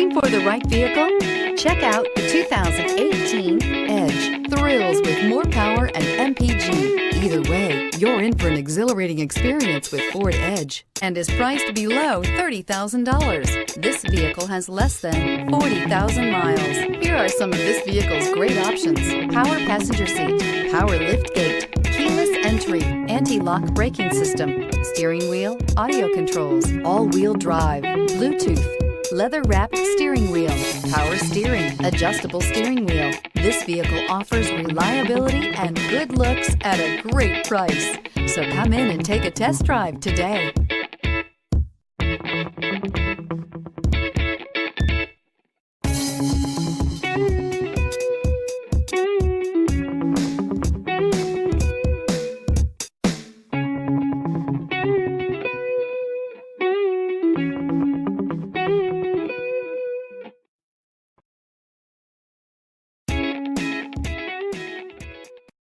Looking for the right vehicle? Check out the 2018 Edge. Thrills with more power and MPG. Either way, you're in for an exhilarating experience with Ford Edge and is priced below $30,000. This vehicle has less than 40,000 miles. Here are some of this vehicle's great options: power passenger seat, power lift gate, keyless entry, anti-lock braking system, steering wheel audio controls, all-wheel drive, Bluetooth, leather-wrapped steering wheel, power steering, adjustable steering wheel. This vehicle offers reliability and good looks at a great price. So come in and take a test drive today.